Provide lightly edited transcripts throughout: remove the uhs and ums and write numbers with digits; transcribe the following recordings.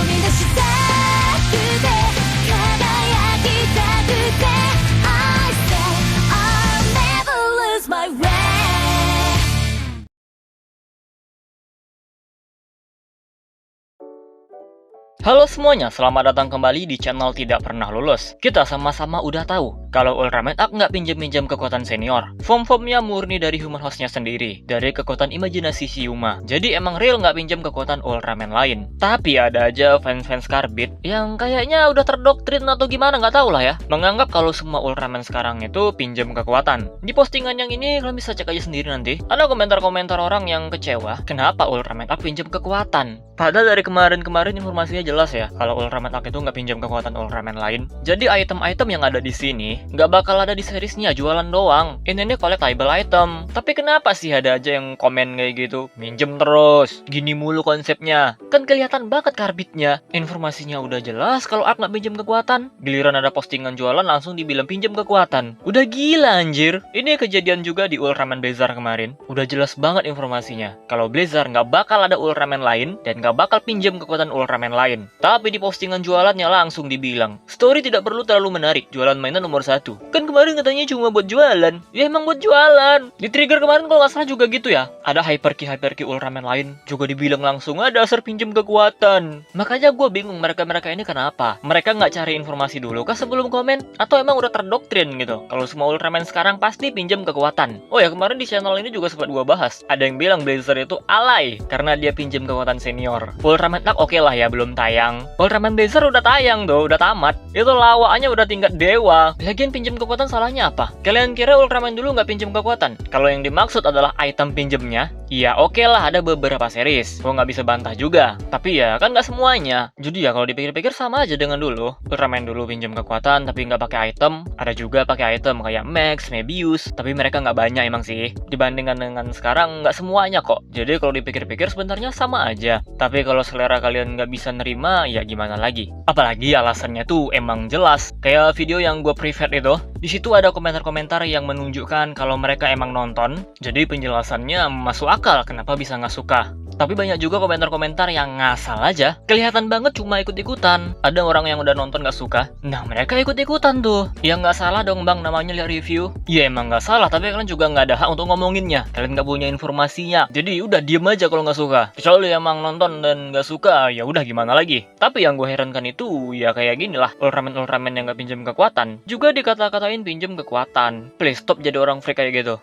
み出したくて輝きたくて I say I'll never lose my way. Halo semuanya, selamat datang kembali di channel Tidak Pernah Lulus. Kita sama-sama udah tahu kalau Ultraman Arc nggak pinjam-pinjam kekuatan senior. Form-formnya murni dari human hostnya sendiri, dari kekuatan imajinasi si Yuma. Jadi emang real nggak pinjam kekuatan Ultraman lain. Tapi ada aja fans-fans Carbide yang kayaknya udah terdoktrin atau gimana nggak tahu lah ya, menganggap kalau semua Ultraman sekarang itu pinjam kekuatan. Di postingan yang ini kalian bisa cek aja sendiri nanti. Ada komentar-komentar orang yang kecewa, kenapa Ultraman Arc pinjam kekuatan? Padahal dari kemarin-kemarin informasinya jelas ya, kalau Ultraman Arc itu nggak pinjam kekuatan Ultraman lain. Jadi item-item yang ada di sini nggak bakal ada di seriesnya, jualan doang. Ini collectible item. Tapi kenapa sih ada aja yang komen kayak gitu? Minjem terus, gini mulu konsepnya. Kan kelihatan banget Carbide-nya. Informasinya udah jelas kalau Arc nggak pinjam kekuatan. Giliran ada postingan jualan langsung dibilang pinjam kekuatan. Udah gila anjir. Ini kejadian juga di Ultraman Blazar kemarin. Udah jelas banget informasinya. Kalau Blazar nggak bakal ada Ultraman lain dan nggak bakal pinjam kekuatan Ultraman lain. Tapi di postingan jualannya langsung dibilang, story tidak perlu terlalu menarik, jualan mainan nomor 1. Kan kemarin katanya cuma buat jualan. Ya emang buat jualan. Di trigger kemarin kalau nggak salah juga gitu ya. Ada Hyperki Ultraman lain juga dibilang langsung ada dasar pinjam kekuatan. Makanya gue bingung mereka-mereka ini kenapa. Mereka nggak cari informasi dulu kah sebelum komen? Atau emang udah terdoktrin gitu? Kalau semua Ultraman sekarang pasti pinjam kekuatan. Oh ya, kemarin di channel ini juga sempat gue bahas. Ada yang bilang Blazer itu alay karena dia pinjam kekuatan senior. Ultraman Arc oke lah ya, belum tayang. Ultraman Blazer udah tayang tuh, udah tamat. Itu lawakannya udah tingkat dewa. Lagian pinjam kekuatan salahnya apa? Kalian kira Ultraman dulu nggak pinjam kekuatan? Kalau yang dimaksud adalah item pinjemnya, ya oke lah, ada beberapa series. Gue nggak bisa bantah juga. Tapi ya kan nggak semuanya. Jadi ya kalau dipikir-pikir sama aja dengan dulu. Ultraman dulu pinjam kekuatan tapi nggak pakai item. Ada juga pakai item kayak Max, Mebius. Tapi mereka nggak banyak emang sih. Dibandingkan dengan sekarang nggak semuanya kok. Jadi kalau dipikir-pikir sebenarnya sama aja. Tapi kalau selera kalian nggak bisa nerima, ya gimana lagi? Apalagi alasannya tuh emang jelas. Kayak video yang gue private itu, di situ ada komentar-komentar yang menunjukkan kalau mereka emang nonton. Jadi penjelasannya masuk akal kenapa bisa nggak suka. Tapi banyak juga komentar-komentar yang ngasal aja. Kelihatan banget cuma ikut-ikutan. Ada orang yang udah nonton gak suka. Nah mereka ikut-ikutan tuh. Ya nggak salah dong bang, namanya lihat review. Ya emang nggak salah, tapi kalian juga nggak ada hak untuk ngomonginnya. Kalian nggak punya informasinya. Jadi udah diem aja kalau nggak suka. Kecuali emang nonton dan nggak suka, ya udah gimana lagi. Tapi yang gue herankan itu ya kayak gini lah. Ultraman yang nggak pinjam kekuatan juga dikata-katain pinjam kekuatan. Please stop jadi orang freak kayak gitu.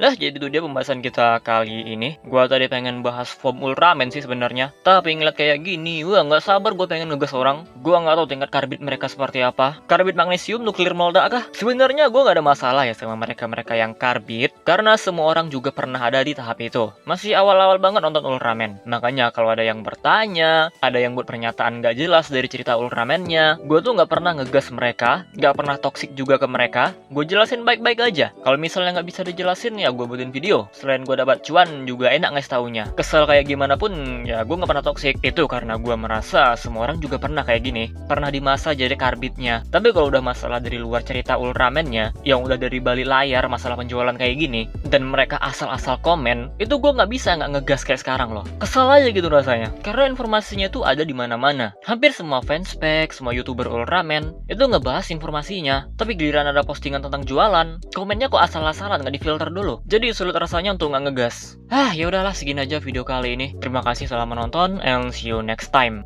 Lah, jadi itu dia pembahasan kita kali ini. Gua tadi pengen bahas form Ultraman sih sebenarnya, tapi ngeliat kayak gini, wah nggak sabar gue pengen ngegas orang. Gua nggak tahu tingkat Carbide mereka seperti apa. Carbide magnesium nuklir meledak kah? Sebenarnya gue nggak ada masalah ya sama mereka-mereka yang Carbide, karena semua orang juga pernah ada di tahap itu. Masih awal-awal banget nonton Ultraman. Makanya kalau ada yang bertanya, ada yang buat pernyataan nggak jelas dari cerita Ultraman-nya, gue tuh nggak pernah ngegas mereka, nggak pernah toksik juga ke mereka. Gue jelasin baik-baik aja. Kalau misalnya nggak bisa dijelasin ya gue buatin video. Selain gue dapat cuan juga enak ngasih taunya. Kesel kayak gimana pun ya gue nggak pernah toksik. Itu karena gue merasa semua orang juga pernah kayak gini, pernah di masa jadi Carbide-nya. Tapi kalau udah masalah dari luar cerita Ultraman-nya, yang udah dari balik layar masalah penjualan kayak gini, dan mereka asal-asal komen, itu gue nggak bisa nggak ngegas kayak sekarang loh. Kesel aja gitu rasanya. Karena informasinya tuh ada di mana-mana. Hampir semua fanspage, semua youtuber Ultraman itu ngebahas informasinya. Tapi giliran ada postingan tentang jualan, komennya kok asal-asalan, nggak difilter dulu. Jadi sulit rasanya untuk nggak ngegas. Ya udahlah, segini aja video kali ini. Terima kasih telah menonton and see you next time.